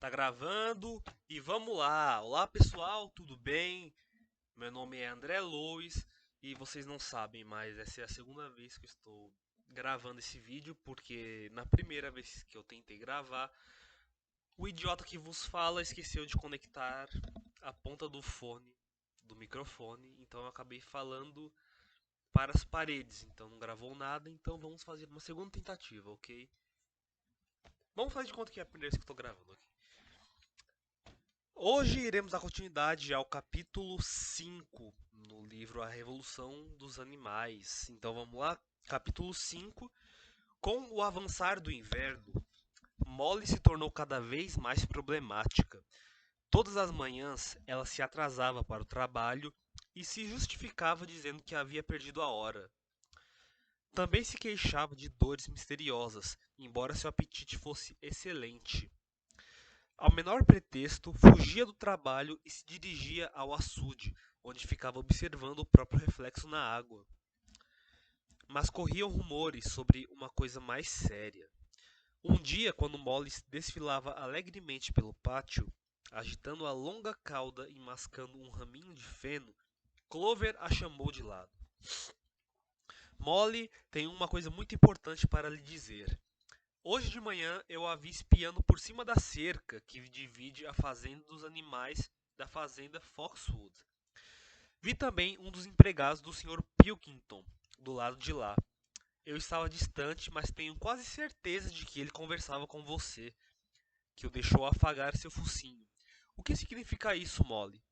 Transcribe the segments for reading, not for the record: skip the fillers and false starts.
Tá gravando e vamos lá. Olá pessoal, tudo bem? Meu nome é André Lois e vocês não sabem, mas essa é a segunda vez que eu estou gravando esse vídeo porque na primeira vez que eu tentei gravar, o idiota que vos fala esqueceu de conectar a ponta do fone do microfone, então eu acabei falando para as paredes, então não gravou nada, então vamos fazer uma segunda tentativa, ok? Vamos fazer de conta que é a primeira vez que eu estou gravando aqui. Hoje iremos dar continuidade ao capítulo 5 no livro A Revolução dos Animais. Então vamos lá, capítulo 5. Com o avançar do inverno, Molly se tornou cada vez mais problemática. Todas as manhãs ela se atrasava para o trabalho e se justificava dizendo que havia perdido a hora. Também se queixava de dores misteriosas, embora seu apetite fosse excelente. Ao menor pretexto, fugia do trabalho e se dirigia ao açude, onde ficava observando o próprio reflexo na água. Mas corriam rumores sobre uma coisa mais séria. Um dia, quando Molly desfilava alegremente pelo pátio, agitando a longa cauda e mascando um raminho de feno, Clover a chamou de lado. Molly, tem uma coisa muito importante para lhe dizer. Hoje de manhã eu a vi espiando por cima da cerca que divide a fazenda dos animais da fazenda Foxwood. Vi também um dos empregados do Sr. Pilkington do lado de lá. Eu estava distante, mas tenho quase certeza de que ele conversava com você, que o deixou afagar seu focinho. O que significa isso, Molly?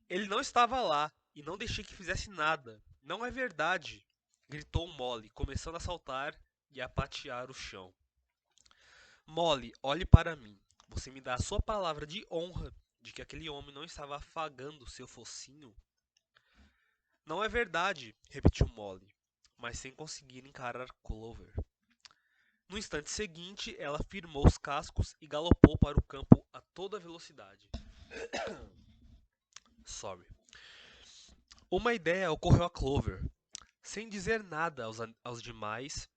Ele não estava lá e não deixei que fizesse nada. Não é verdade, gritou Molly, começando a saltar e a patear o chão. Molly, olhe para mim. Você me dá a sua palavra de honra de que aquele homem não estava afagando seu focinho? Não é verdade, repetiu Molly, mas sem conseguir encarar Clover. No instante seguinte, ela firmou os cascos e galopou para o campo a toda velocidade. Sorry. Uma ideia ocorreu a Clover. Sem dizer nada aos demais,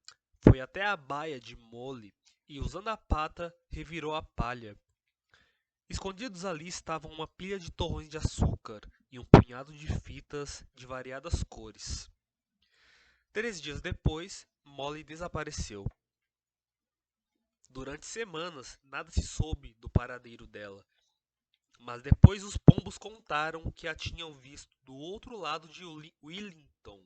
foi até a baia de Molly e, usando a pata, revirou a palha. Escondidos ali estavam uma pilha de torrões de açúcar e um punhado de fitas de variadas cores. 3 dias depois, Molly desapareceu. Durante semanas, nada se soube do paradeiro dela, mas depois os pombos contaram que a tinham visto do outro lado de Willington,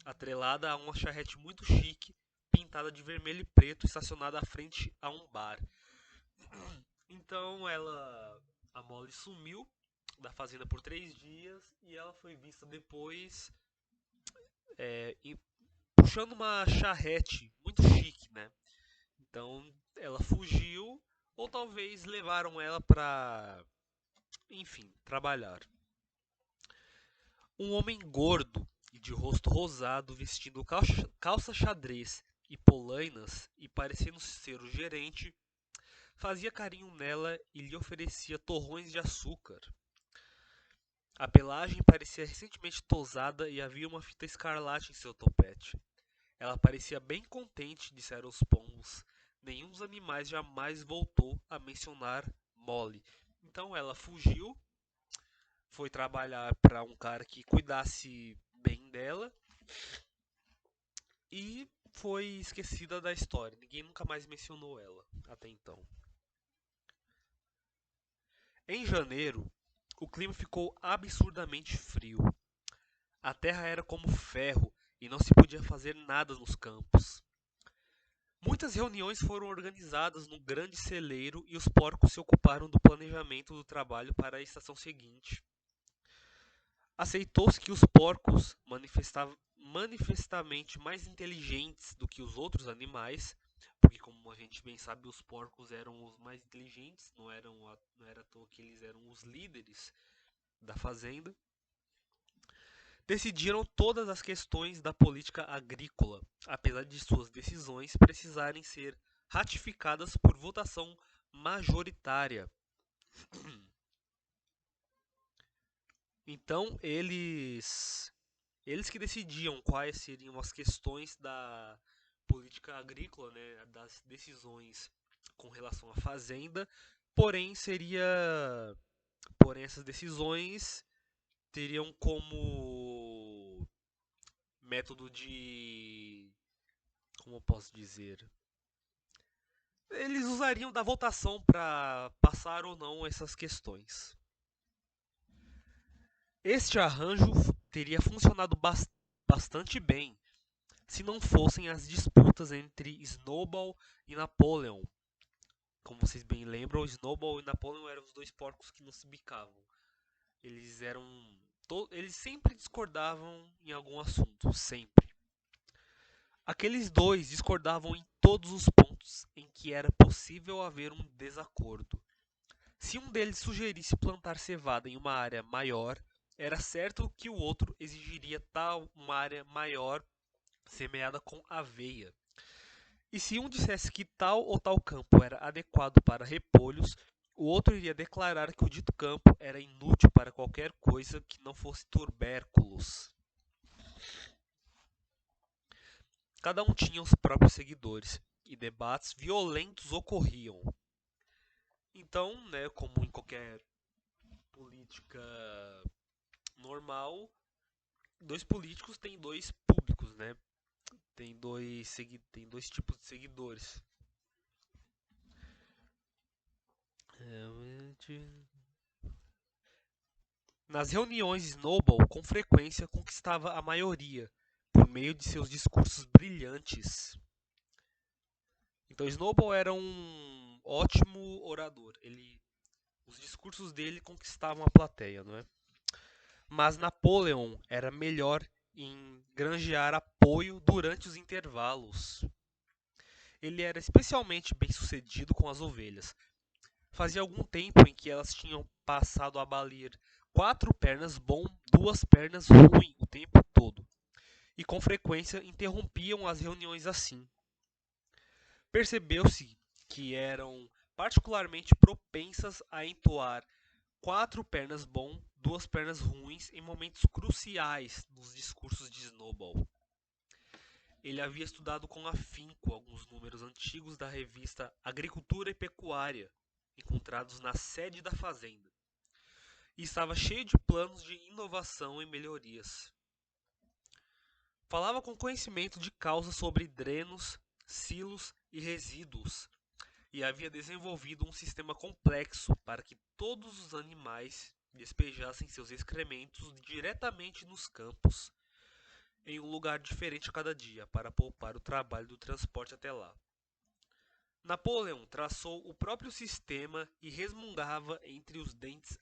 atrelada a uma charrete muito chique, pintada de vermelho e preto, estacionada à frente a um bar. Então a Molly sumiu da fazenda por 3 dias e ela foi vista depois puxando uma charrete muito chique, né? Então ela fugiu ou talvez levaram ela para, enfim, trabalhar. Um homem gordo e de rosto rosado, vestindo calça xadrez e polainas e parecendo ser o gerente, fazia carinho nela e lhe oferecia torrões de açúcar. A pelagem parecia recentemente tosada e havia uma fita escarlate em seu topete. Ela parecia bem contente, disseram os pombos. Nenhum dos animais jamais voltou a mencionar Molly. Então ela fugiu, foi trabalhar para um cara que cuidasse bem dela e foi esquecida da história. Ninguém nunca mais mencionou ela até então. Em janeiro, o clima ficou absurdamente frio. A terra era como ferro e não se podia fazer nada nos campos. Muitas reuniões foram organizadas no grande celeiro e os porcos se ocuparam do planejamento do trabalho para a estação seguinte. Aceitou-se que os porcos, manifestamente mais inteligentes do que os outros animais, porque como a gente bem sabe, os porcos eram os mais inteligentes, não era à toa que eles eram os líderes da fazenda, decidiram todas as questões da política agrícola, apesar de suas decisões precisarem ser ratificadas por votação majoritária. Então eles que decidiam quais seriam as questões da política agrícola, né, das decisões com relação à fazenda, porém porém essas decisões teriam como método de, como eu posso dizer, eles usariam da votação para passar ou não essas questões. Este arranjo teria funcionado bastante bem se não fossem as disputas entre Snowball e Napoleon. Como vocês bem lembram, Snowball e Napoleon eram os dois porcos que não se bicavam. Eles eram. Eles sempre discordavam em algum assunto, sempre. Aqueles dois discordavam em todos os pontos em que era possível haver um desacordo. Se um deles sugerisse plantar cevada em uma área maior, era certo que o outro exigiria tal uma área maior semeada com aveia. E se um dissesse que tal ou tal campo era adequado para repolhos, o outro iria declarar que o dito campo era inútil para qualquer coisa que não fosse tubérculos. Cada um tinha os próprios seguidores, e debates violentos ocorriam. Então, né, como em qualquer política normal, dois políticos têm dois públicos, né? Tem dois tipos de seguidores. Nas reuniões, Snowball com frequência conquistava a maioria por meio de seus discursos brilhantes. Então, Snowball era um ótimo orador. Os discursos dele conquistavam a plateia, não é? Mas Napoleon era melhor em granjear apoio durante os intervalos. Ele era especialmente bem sucedido com as ovelhas. Fazia algum tempo em que elas tinham passado a balir 4 pernas bom, 2 pernas ruim o tempo todo, e com frequência interrompiam as reuniões assim. Percebeu-se que eram particularmente propensas a entoar 4 pernas bom, 2 pernas ruins em momentos cruciais nos discursos de Snowball. Ele havia estudado com afinco alguns números antigos da revista Agricultura e Pecuária, encontrados na sede da fazenda, e estava cheio de planos de inovação e melhorias. Falava com conhecimento de causa sobre drenos, silos e resíduos, e havia desenvolvido um sistema complexo para que todos os animais despejassem seus excrementos diretamente nos campos, em um lugar diferente a cada dia, para poupar o trabalho do transporte até lá. Napoleão traçou o próprio sistema e resmungava entre os dentes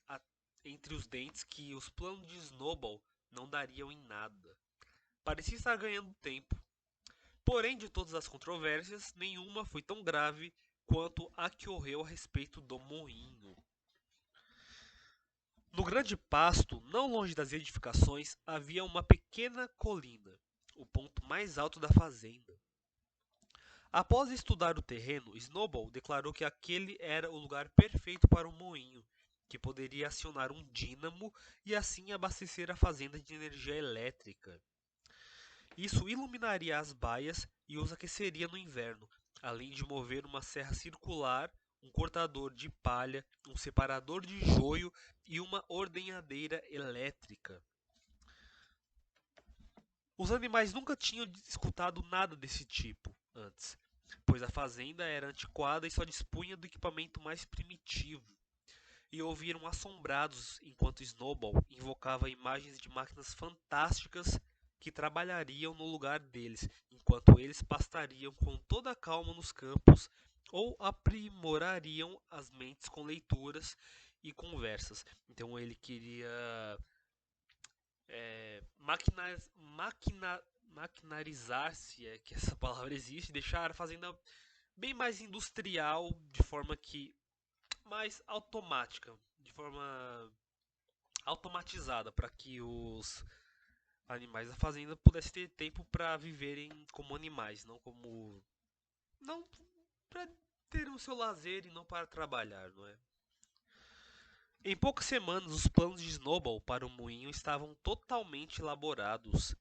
que os planos de Snowball não dariam em nada. Parecia estar ganhando tempo. Porém, de todas as controvérsias, nenhuma foi tão grave quanto a que ocorreu a respeito do moinho. No grande pasto, não longe das edificações, havia uma pequena colina, o ponto mais alto da fazenda. Após estudar o terreno, Snowball declarou que aquele era o lugar perfeito para um moinho, que poderia acionar um dínamo e assim abastecer a fazenda de energia elétrica. Isso iluminaria as baias e os aqueceria no inverno, além de mover uma serra circular, um cortador de palha, um separador de joio e uma ordenhadeira elétrica. Os animais nunca tinham escutado nada desse tipo antes, pois a fazenda era antiquada e só dispunha do equipamento mais primitivo. E ouviram assombrados enquanto Snowball invocava imagens de máquinas fantásticas que trabalhariam no lugar deles, enquanto eles pastariam com toda a calma nos campos ou aprimorariam as mentes com leituras e conversas. Então ele queria maquinarizar, se é que essa palavra existe, deixar a fazenda bem mais industrial, de forma que mais automática, de forma automatizada, para que os animais da fazenda pudessem ter tempo para viverem como animais, não para ter o seu lazer e não para trabalhar, não é? Em poucas semanas, os planos de Snowball para o moinho estavam totalmente elaborados.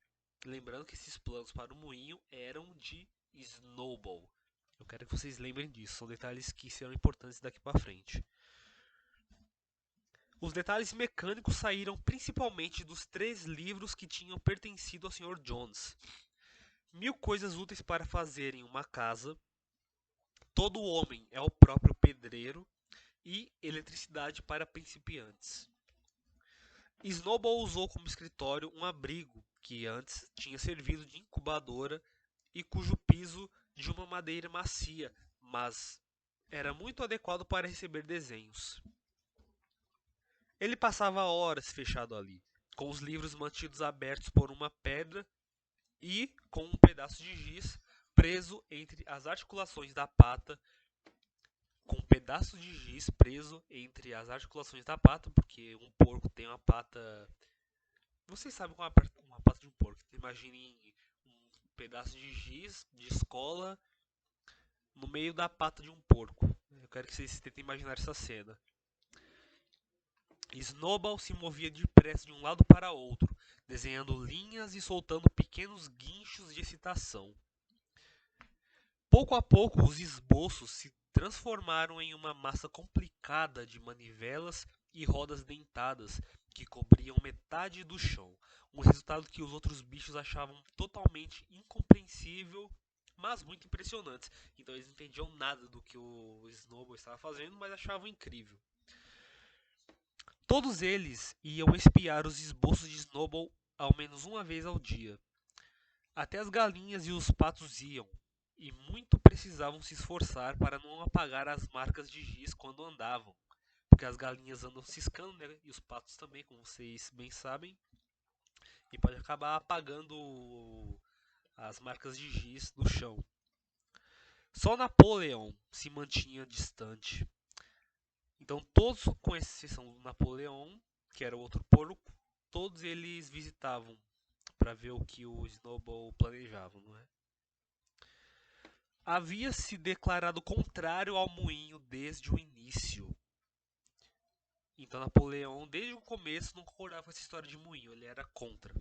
Lembrando que esses planos para o moinho eram de Snowball. Eu quero que vocês lembrem disso, são detalhes que serão importantes daqui para frente. Os detalhes mecânicos saíram principalmente dos 3 livros que tinham pertencido ao Sr. Jones. 1000 coisas úteis para fazer em uma casa, Todo homem é o próprio pedreiro e Eletricidade para principiantes. Snowball usou como escritório um abrigo que antes tinha servido de incubadora e cujo piso de uma madeira macia, mas era muito adequado para receber desenhos. Ele passava horas fechado ali, com os livros mantidos abertos por uma pedra e com um pedaço de giz preso entre as articulações da pata, porque um porco tem uma pata. Vocês sabem qual é uma pata de um porco. Imaginem um pedaço de giz de escola no meio da pata de um porco. Eu quero que vocês tentem imaginar essa cena. Snowball se movia depressa de um lado para outro, desenhando linhas e soltando pequenos guinchos de excitação. Pouco a pouco, os esboços se transformaram em uma massa complicada de manivelas e rodas dentadas que cobriam metade do chão, um resultado que os outros bichos achavam totalmente incompreensível, mas muito impressionante. Então eles não entendiam nada do que o Snowball estava fazendo, mas achavam incrível. Todos eles iam espiar os esboços de Snowball ao menos uma vez ao dia. Até as galinhas e os patos iam, e muito precisavam se esforçar para não apagar as marcas de giz quando andavam, porque as galinhas andam ciscando, né? E os patos também, como vocês bem sabem, e pode acabar apagando as marcas de giz no chão. Só Napoleão se mantinha distante. Então todos, com exceção do Napoleão, que era o outro porco, todos eles visitavam para ver o que o Snowball planejava, não é? Havia se declarado contrário ao moinho desde o início. Então Napoleão, desde o começo, não concordava com essa história de moinho, ele era contra.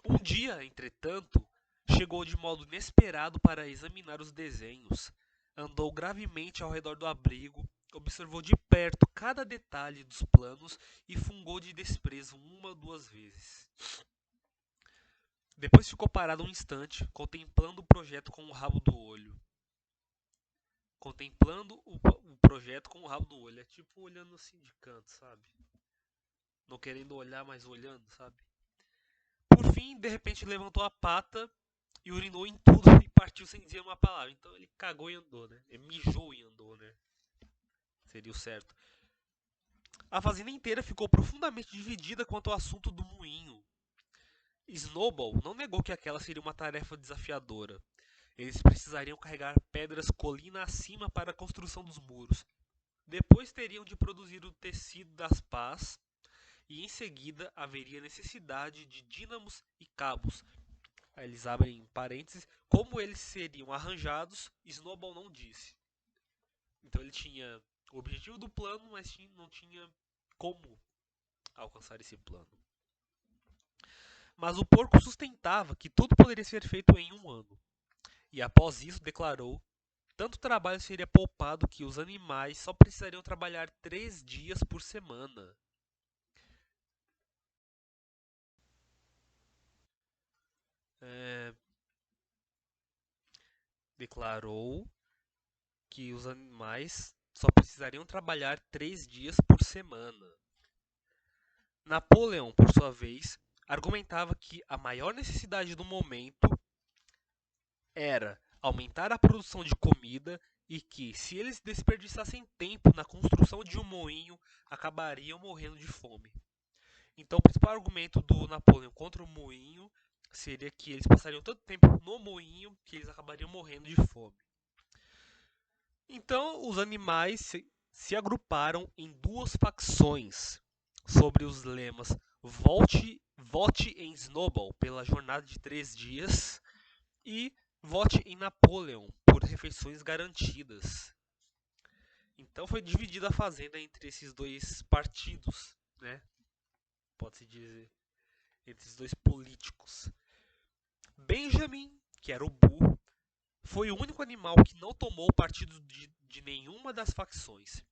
Um dia, entretanto, chegou de modo inesperado para examinar os desenhos. Andou gravemente ao redor do abrigo, observou de perto cada detalhe dos planos e fungou de desprezo uma ou duas vezes. Depois ficou parado um instante, contemplando o projeto com o rabo do olho. Contemplando o projeto com o rabo do olho. É tipo olhando assim de canto, sabe? Não querendo olhar, mas olhando, sabe? Por fim, de repente levantou a pata e urinou em tudo e partiu sem dizer uma palavra. Então ele cagou e andou, né? Ele mijou e andou, né? Seria o certo. A fazenda inteira ficou profundamente dividida quanto ao assunto do moinho. Snowball não negou que aquela seria uma tarefa desafiadora. Eles precisariam carregar pedras colina acima para a construção dos muros. Depois teriam de produzir o tecido das pás e em seguida haveria necessidade de dínamos e cabos. Aí eles abrem parênteses. Como eles seriam arranjados, Snowball não disse. Então ele tinha o objetivo do plano, mas não tinha como alcançar esse plano. Mas o porco sustentava que tudo poderia ser feito em um ano. E após isso declarou: tanto trabalho seria poupado que os animais só precisariam trabalhar 3 dias por semana. É, declarou que os animais só precisariam trabalhar 3 dias por semana. Napoleão, por sua vez, argumentava que a maior necessidade do momento era aumentar a produção de comida e que, se eles desperdiçassem tempo na construção de um moinho, acabariam morrendo de fome. Então, o principal argumento do Napoleão contra o moinho seria que eles passariam tanto tempo no moinho que eles acabariam morrendo de fome. Então, os animais se agruparam em duas facções sobre os lemas vote em Snowball pela jornada de 3 dias e vote em Napoleon por refeições garantidas. Então foi dividida a fazenda entre esses dois partidos, né? Pode-se dizer, entre esses dois políticos. Benjamin, que era o burro, Foi o único animal que não tomou partido de nenhuma das facções.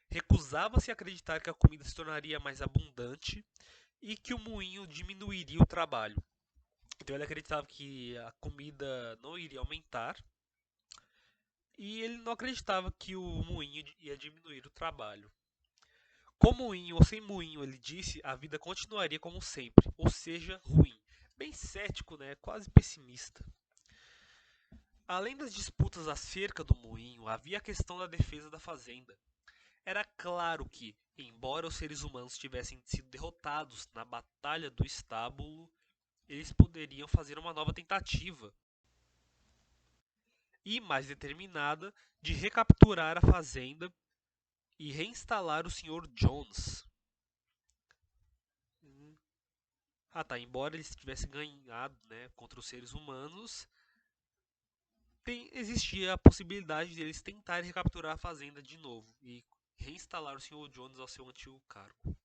Recusava-se a acreditar que a comida se tornaria mais abundante e que o moinho diminuiria o trabalho. Então ele acreditava que a comida não iria aumentar e ele não acreditava que o moinho ia diminuir o trabalho. Com moinho ou sem moinho, ele disse, a vida continuaria como sempre, ou seja, ruim. Bem cético, né? Quase pessimista. Além das disputas acerca do moinho, havia a questão da defesa da fazenda. Era claro que, embora os seres humanos tivessem sido derrotados na Batalha do Estábulo, eles poderiam fazer uma nova tentativa e mais determinada de recapturar a fazenda e reinstalar o Sr. Jones. Ah tá, embora eles tivessem ganhado, né, contra os seres humanos, existia a possibilidade de eles tentarem recapturar a fazenda de novo e reinstalar o Sr. Jones ao seu antigo cargo.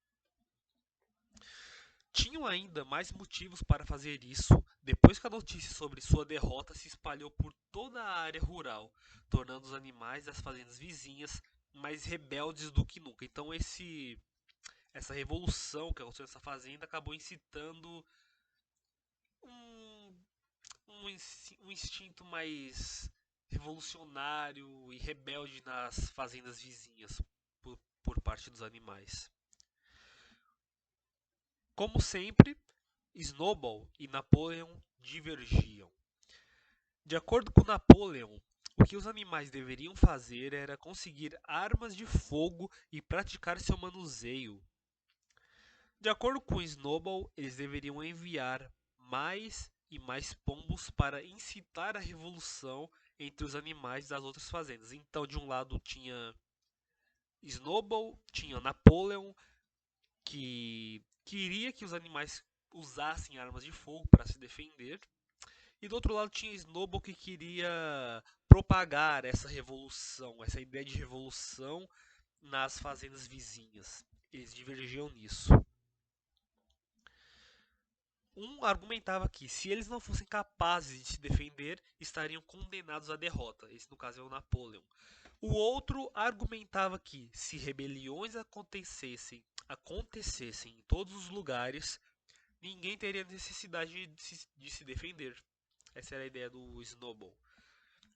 Tinham ainda mais motivos para fazer isso depois que a notícia sobre sua derrota se espalhou por toda a área rural, tornando os animais das fazendas vizinhas mais rebeldes do que nunca. Então essa revolução que aconteceu nessa fazenda acabou incitando um, um instinto mais revolucionário e rebelde nas fazendas vizinhas por parte dos animais. Como sempre, Snowball e Napoleon divergiam. De acordo com Napoleon, o que os animais deveriam fazer era conseguir armas de fogo e praticar seu manuseio. De acordo com Snowball, eles deveriam enviar mais e mais pombos para incitar a revolução entre os animais das outras fazendas. Então, de um lado tinha Snowball, tinha Napoleon, que queria que os animais usassem armas de fogo para se defender. E do outro lado tinha Snowball que queria propagar essa revolução, essa ideia de revolução nas fazendas vizinhas. Eles divergiam nisso. Um argumentava que, se eles não fossem capazes de se defender, estariam condenados à derrota. Esse, no caso, é o Napoleon. O outro argumentava que, se rebeliões acontecessem em todos os lugares, ninguém teria necessidade de se defender. Essa era a ideia do Snowball.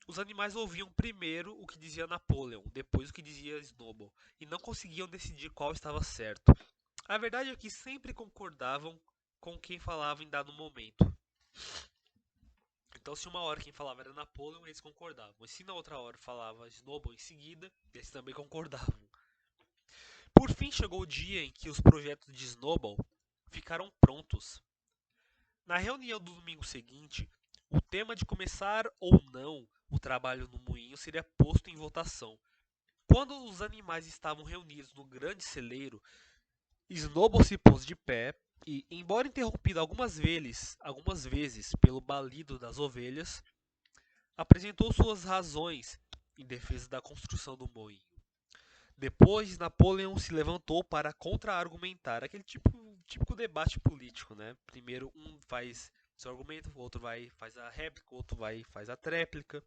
Os animais ouviam primeiro o que dizia Napoleon, depois o que dizia Snowball, e não conseguiam decidir qual estava certo. A verdade é que sempre concordavam com quem falava em dado momento. Então, se uma hora quem falava era Napoleon, eles concordavam. E se na outra hora falava Snowball em seguida, eles também concordavam. Por fim, chegou o dia em que os projetos de Snowball ficaram prontos. Na reunião do domingo seguinte, o tema de começar ou não o trabalho no moinho seria posto em votação. Quando os animais estavam reunidos no grande celeiro, Snowball se pôs de pé e, embora interrompido algumas vezes pelo balido das ovelhas, apresentou suas razões em defesa da construção do moinho. Depois, Napoleon se levantou para contra-argumentar, aquele típico debate político, né? Primeiro um faz seu argumento, o outro faz a réplica, o outro faz a tréplica.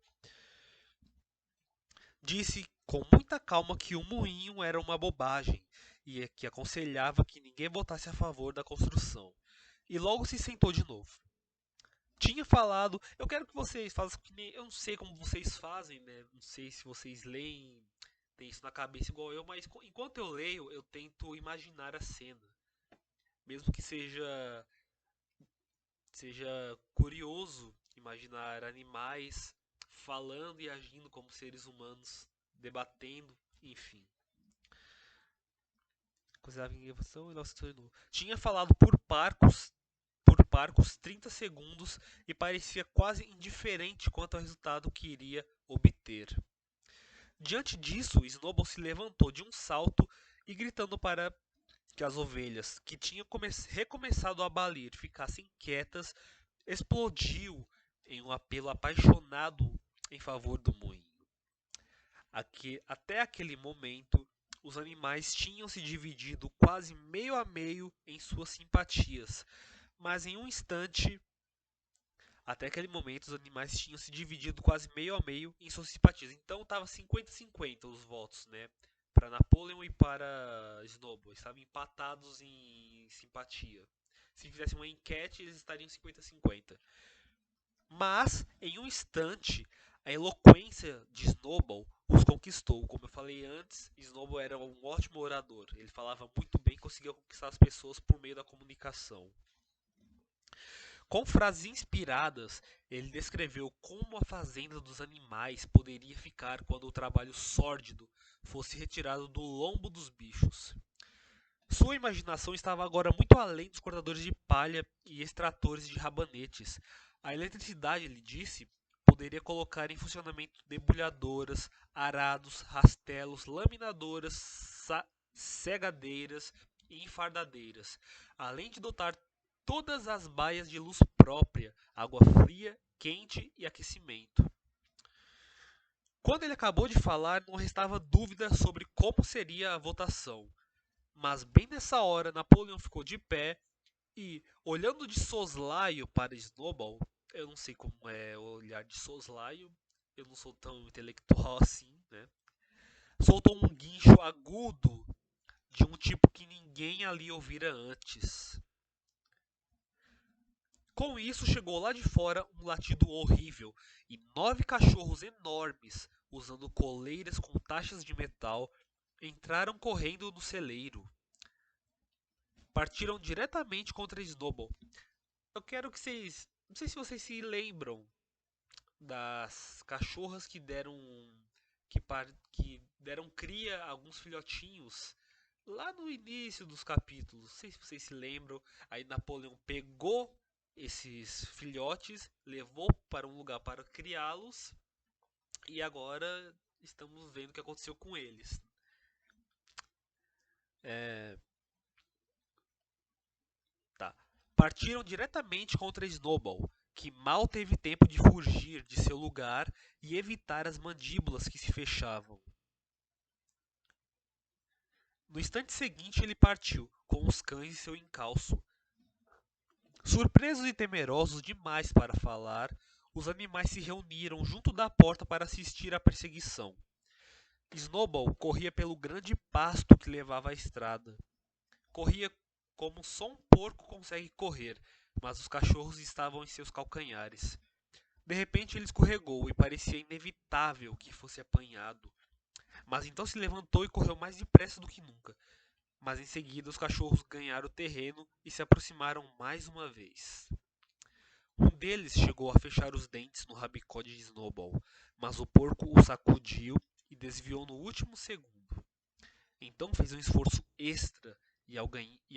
Disse com muita calma que o moinho era uma bobagem e que aconselhava que ninguém votasse a favor da construção. E logo se sentou de novo. Tinha falado, eu quero que vocês façam que nem, eu não sei como vocês fazem, né? Não sei se vocês leem, tem isso na cabeça igual eu, mas enquanto eu leio, eu tento imaginar a cena. Mesmo que seja curioso imaginar animais falando e agindo como seres humanos, debatendo, enfim. Considerava inovação e nossa tornou. Tinha falado por parcos 30 segundos e parecia quase indiferente quanto ao resultado que iria obter. Diante disso, Snowball se levantou de um salto e, gritando para que as ovelhas, que tinham recomeçado a balir, ficassem quietas, explodiu em um apelo apaixonado em favor do moinho. Até aquele momento, os animais tinham se dividido quase meio a meio em suas simpatias, mas em um instante Até aquele momento, os animais tinham se dividido quase meio a meio em suas simpatias. Então, estava 50-50 os votos, né? Para Napoleon e para Snowball. Estavam empatados em simpatia. Se fizesse uma enquete, eles estariam 50-50. Mas, em um instante, a eloquência de Snowball os conquistou. Como eu falei antes, Snowball era um ótimo orador. Ele falava muito bem e conseguia conquistar as pessoas por meio da comunicação. Com frases inspiradas, ele descreveu como a fazenda dos animais poderia ficar quando o trabalho sórdido fosse retirado do lombo dos bichos. Sua imaginação estava agora muito além dos cortadores de palha e extratores de rabanetes. A eletricidade, ele disse, poderia colocar em funcionamento debulhadoras, arados, rastelos, laminadoras, segadeiras e enfardadeiras, além de dotar todas as baias de luz própria, água fria, quente e aquecimento. Quando ele acabou de falar, não restava dúvida sobre como seria a votação. Mas bem nessa hora, Napoleão ficou de pé e, olhando de soslaio para Snowball, eu não sei como é o olhar de soslaio, eu não sou tão intelectual assim, né? Soltou um guincho agudo de um tipo que ninguém ali ouvira antes. Com isso, chegou lá de fora um latido horrível e 9 cachorros enormes, usando coleiras com taxas de metal, entraram correndo no celeiro. Partiram diretamente contra Snowball. Eu quero que vocês. Não sei se vocês se lembram das cachorras que deram. Que deram cria a alguns filhotinhos lá no início dos capítulos. Não sei se vocês se lembram. Aí Napoleão pegou esses filhotes, levou para um lugar para criá-los e agora estamos vendo o que aconteceu com eles. É, tá. Partiram diretamente contra Snowball, que mal teve tempo de fugir de seu lugar e evitar as mandíbulas que se fechavam. No instante seguinte, ele partiu, com os cães em seu encalço. Surpresos e temerosos demais para falar, os animais se reuniram junto da porta para assistir à perseguição. Snowball corria pelo grande pasto que levava à estrada. Corria como só um porco consegue correr, mas os cachorros estavam em seus calcanhares. De repente ele escorregou e parecia inevitável que fosse apanhado. Mas então se levantou e correu mais depressa do que nunca. Mas em seguida os cachorros ganharam o terreno e se aproximaram mais uma vez. Um deles chegou a fechar os dentes no rabicó de Snowball, mas o porco o sacudiu e desviou no último segundo. Então fez um esforço extra e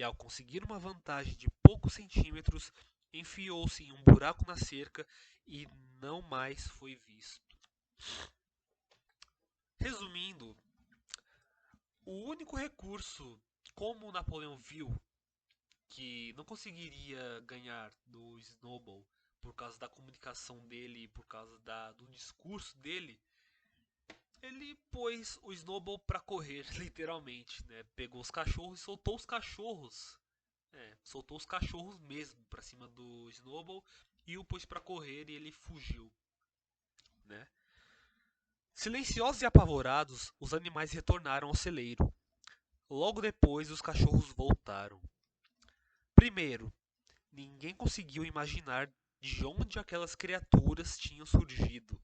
ao conseguir uma vantagem de poucos centímetros, enfiou-se em um buraco na cerca e não mais foi visto. Resumindo, o único recurso, como Napoleão viu que não conseguiria ganhar do Snowball por causa da comunicação dele e por causa do discurso dele, ele pôs o Snowball para correr, literalmente, né? Pegou os cachorros e soltou os cachorros. Soltou os cachorros mesmo para cima do Snowball e o pôs para correr e ele fugiu, né? Silenciosos e apavorados, os animais retornaram ao celeiro. Logo depois, os cachorros voltaram. Primeiro, ninguém conseguiu imaginar de onde aquelas criaturas tinham surgido,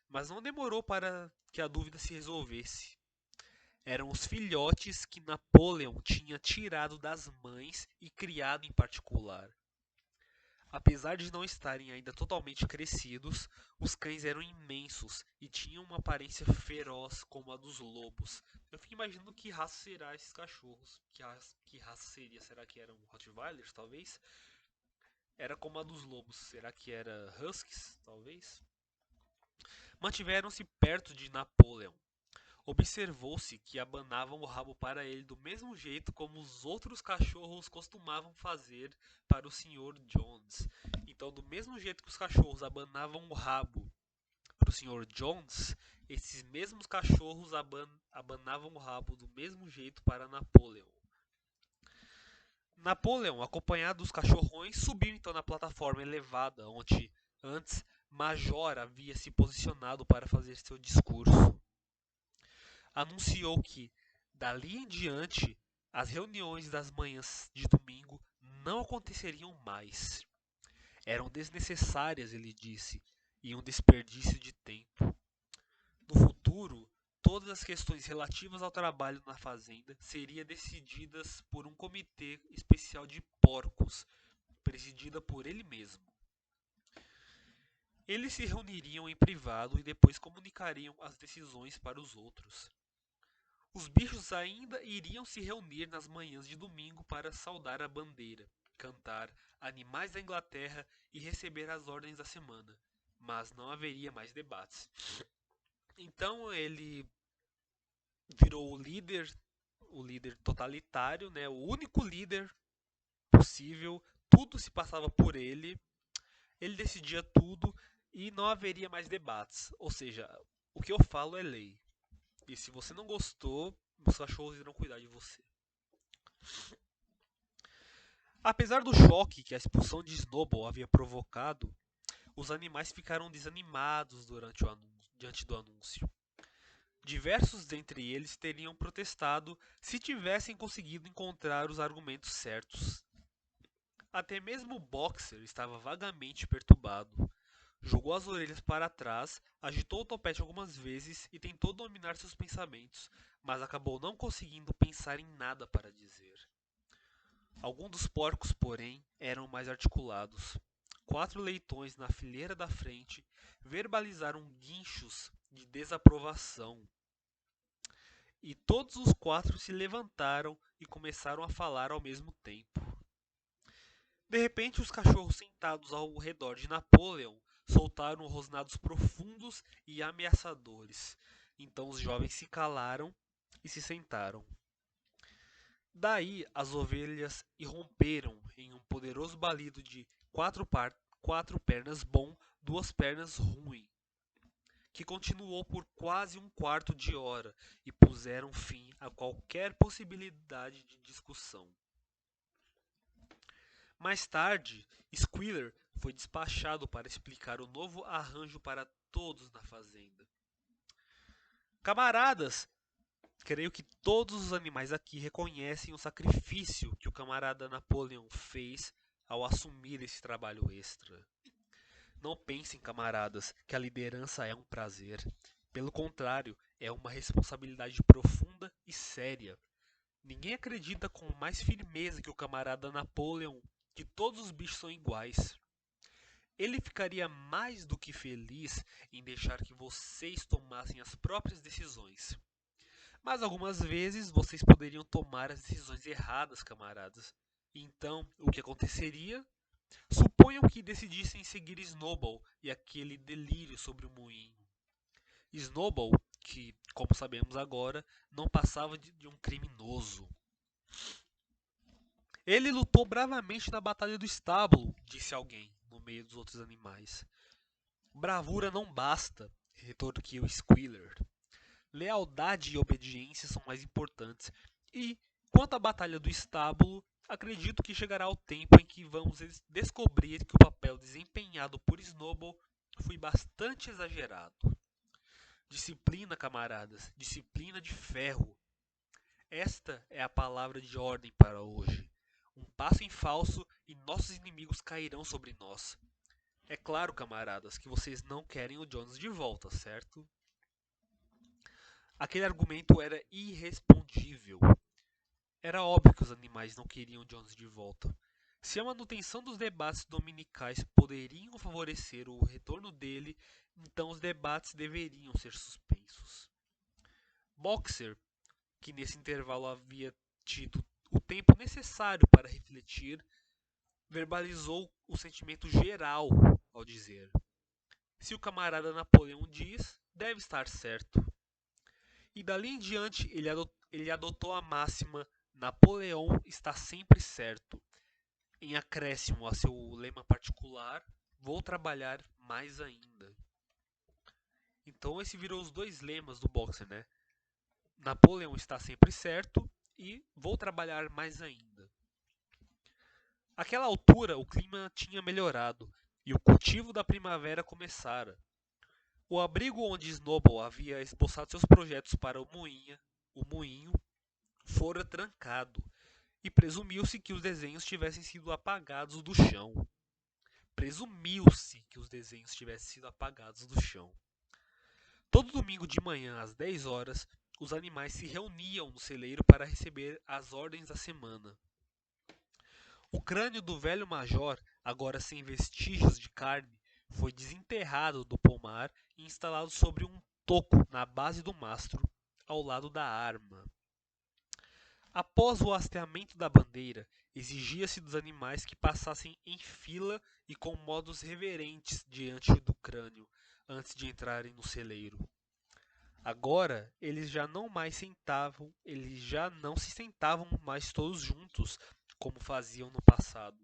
mas não demorou para que a dúvida se resolvesse. Eram os filhotes que Napoleão tinha tirado das mães e criado em particular. Apesar de não estarem ainda totalmente crescidos, os cães eram imensos e tinham uma aparência feroz como a dos lobos. Eu fico imaginando que raça será esses cachorros. Que raça seria? Será que eram Rottweilers, talvez? Era como a dos lobos. Será que era Huskies, talvez? Mantiveram-se perto de Napoleão. Observou-se que abanavam o rabo para ele do mesmo jeito como os outros cachorros costumavam fazer para o Sr. Jones. Então, do mesmo jeito que os cachorros abanavam o rabo para o Sr. Jones, esses mesmos cachorros abanavam o rabo do mesmo jeito para Napoleão. Napoleão, acompanhado dos cachorrões, subiu então na plataforma elevada onde Antes, Major havia se posicionado para fazer seu discurso. Anunciou que, dali em diante, as reuniões das manhãs de domingo não aconteceriam mais. Eram desnecessárias, ele disse, e um desperdício de tempo. No futuro, todas as questões relativas ao trabalho na fazenda seriam decididas por um comitê especial de porcos, presidida por ele mesmo. Eles se reuniriam em privado e depois comunicariam as decisões para os outros. Os bichos ainda iriam se reunir nas manhãs de domingo para saudar a bandeira, cantar Animais da Inglaterra e receber as ordens da semana, mas não haveria mais debates. Então ele virou o líder totalitário, né, o único líder possível, tudo se passava por ele decidia tudo e não haveria mais debates. Ou seja, o que eu falo é lei. E se você não gostou, os cachorros irão cuidar de você. Apesar do choque que a expulsão de Snowball havia provocado, os animais ficaram desanimados diante do anúncio. Diversos dentre eles teriam protestado se tivessem conseguido encontrar os argumentos certos. Até mesmo o Boxer estava vagamente perturbado. Jogou as orelhas para trás, agitou o topete algumas vezes e tentou dominar seus pensamentos, mas acabou não conseguindo pensar em nada para dizer. Alguns dos porcos, porém, eram mais articulados. 4 leitões na fileira da frente verbalizaram guinchos de desaprovação. E todos os 4 se levantaram e começaram a falar ao mesmo tempo. De repente, os cachorros sentados ao redor de Napoleon soltaram rosnados profundos e ameaçadores. Então os jovens se calaram e se sentaram. Daí as ovelhas irromperam em um poderoso balido de 4 pernas bom, 2 pernas ruim, que continuou por quase um quarto de hora e puseram fim a qualquer possibilidade de discussão. Mais tarde, Squealer foi despachado para explicar o novo arranjo para todos na fazenda. Camaradas, creio que todos os animais aqui reconhecem o sacrifício que o camarada Napoleon fez ao assumir esse trabalho extra. Não pensem, camaradas, que a liderança é um prazer. Pelo contrário, é uma responsabilidade profunda e séria. Ninguém acredita com mais firmeza que o camarada Napoleon que todos os bichos são iguais. Ele ficaria mais do que feliz em deixar que vocês tomassem as próprias decisões. Mas algumas vezes vocês poderiam tomar as decisões erradas, camaradas. Então, o que aconteceria? Suponham que decidissem seguir Snowball e aquele delírio sobre o moinho. Snowball, que, como sabemos agora, não passava de um criminoso. Ele lutou bravamente na batalha do estábulo, disse alguém, no meio dos outros animais. Bravura não basta, retorquiu Squealer. Lealdade e obediência são mais importantes. E, quanto à batalha do estábulo, acredito que chegará o tempo em que vamos descobrir que o papel desempenhado por Snowball foi bastante exagerado. Disciplina, camaradas, disciplina de ferro. Esta é a palavra de ordem para hoje. Um passo em falso e nossos inimigos cairão sobre nós. É claro, camaradas, que vocês não querem o Jones de volta, certo? Aquele argumento era irrespondível. Era óbvio que os animais não queriam Jones de volta. Se a manutenção dos debates dominicais poderiam favorecer o retorno dele, então os debates deveriam ser suspensos. Boxer, que nesse intervalo havia tido o tempo necessário para refletir, verbalizou o sentimento geral ao dizer: se o camarada Napoleão diz, deve estar certo. E dali em diante ele adotou a máxima Napoleão está sempre certo, em acréscimo a seu lema particular, vou trabalhar mais ainda. Então esse virou os dois lemas do boxer, né? Napoleão está sempre certo e vou trabalhar mais ainda. Àquela altura, o clima tinha melhorado e o cultivo da primavera começara. O abrigo onde Snowball havia esboçado seus projetos para o moinho fora trancado, e presumiu-se que os desenhos tivessem sido apagados do chão. Presumiu-se que os desenhos tivessem sido apagados do chão. Todo domingo de manhã, às 10 horas, os animais se reuniam no celeiro para receber as ordens da semana. O crânio do velho major, agora sem vestígios de carne, foi desenterrado do pomar e instalado sobre um toco na base do mastro, ao lado da arma. Após o hasteamento da bandeira, exigia-se dos animais que passassem em fila e com modos reverentes diante do crânio, antes de entrarem no celeiro. Agora, eles já não se sentavam mais todos juntos, como faziam no passado.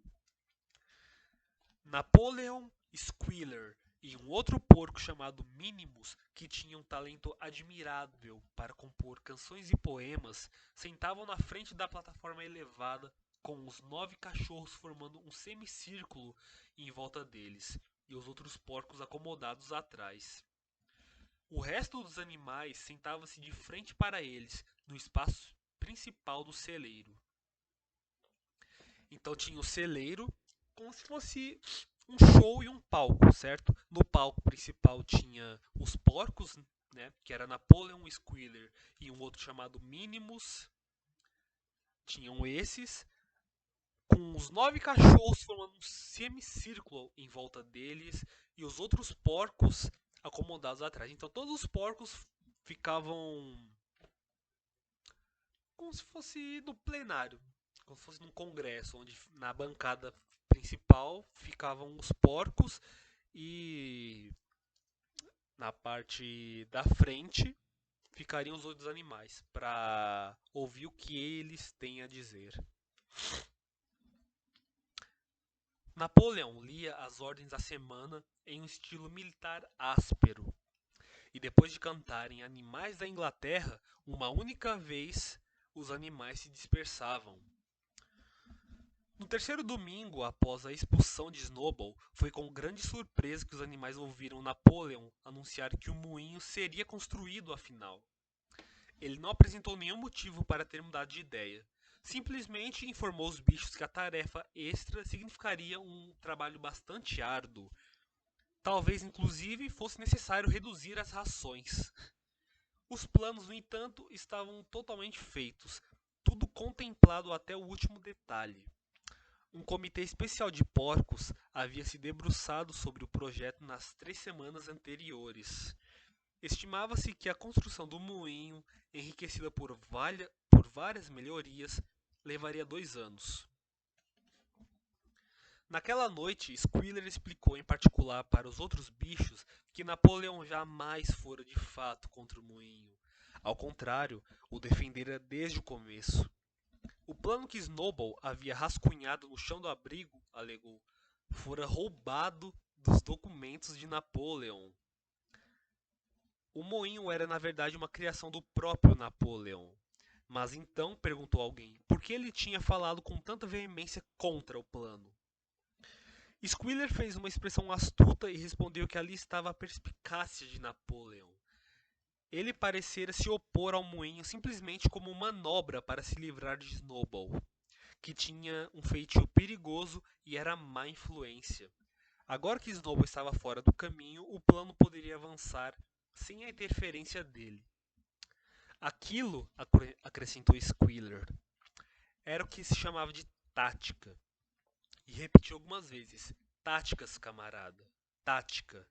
Napoleon Squealer e um outro porco chamado Minimus, que tinha um talento admirável para compor canções e poemas, sentavam na frente da plataforma elevada, com os 9 cachorros formando um semicírculo em volta deles, e os outros porcos acomodados atrás. O resto dos animais sentava-se de frente para eles, no espaço principal do celeiro. Então tinha o celeiro, como se fosse um show e um palco, certo? No palco principal tinha os porcos, né, que era Napoleon Squealer e um outro chamado Minimus. Tinham esses, com os 9 cachorros formando um semicírculo em volta deles e os outros porcos acomodados atrás. Então todos os porcos ficavam como se fosse no plenário, como se fosse num congresso, onde na bancada principal ficavam os porcos e na parte da frente ficariam os outros animais para ouvir o que eles têm a dizer. Napoleão lia as ordens da semana em um estilo militar áspero, e depois de cantarem Animais da Inglaterra uma única vez, os animais se dispersavam. No terceiro domingo após a expulsão de Snowball, foi com grande surpresa que os animais ouviram Napoleon anunciar que o moinho seria construído afinal. Ele não apresentou nenhum motivo para ter mudado de ideia. Simplesmente informou os bichos que a tarefa extra significaria um trabalho bastante árduo. Talvez, inclusive, fosse necessário reduzir as rações. Os planos, no entanto, estavam totalmente feitos, tudo contemplado até o último detalhe. Um comitê especial de porcos havia se debruçado sobre o projeto nas 3 semanas anteriores. Estimava-se que a construção do moinho, enriquecida por várias melhorias, levaria 2 anos. Naquela noite, Squealer explicou em particular para os outros bichos que Napoleão jamais fora de fato contra o moinho. Ao contrário, o defendera desde o começo. O plano que Snowball havia rascunhado no chão do abrigo, alegou, fora roubado dos documentos de Napoleon. O moinho era na verdade uma criação do próprio Napoleon. Mas então, perguntou alguém, por que ele tinha falado com tanta veemência contra o plano? Squealer fez uma expressão astuta e respondeu que ali estava a perspicácia de Napoleon. Ele parecera se opor ao moinho simplesmente como manobra para se livrar de Snowball, que tinha um feitio perigoso e era má influência. Agora que Snowball estava fora do caminho, o plano poderia avançar sem a interferência dele. Aquilo, acrescentou Squealer, era o que se chamava de tática. E repetiu algumas vezes: táticas, camarada, tática.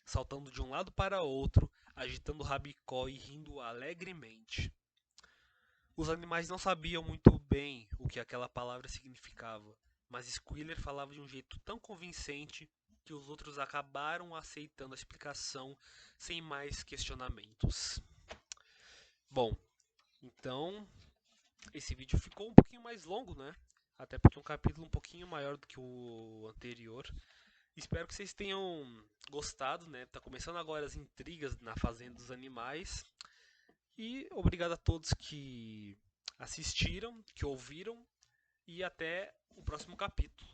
Saltando de um lado para outro, agitando o rabicó e rindo alegremente. Os animais não sabiam muito bem o que aquela palavra significava, mas Squealer falava de um jeito tão convincente que os outros acabaram aceitando a explicação sem mais questionamentos. Bom, então esse vídeo ficou um pouquinho mais longo, né? Até porque é um capítulo um pouquinho maior do que o anterior. Espero que vocês tenham gostado, né? Tá começando agora as intrigas na Fazenda dos Animais. E obrigado a todos que assistiram, que ouviram, e até o próximo capítulo.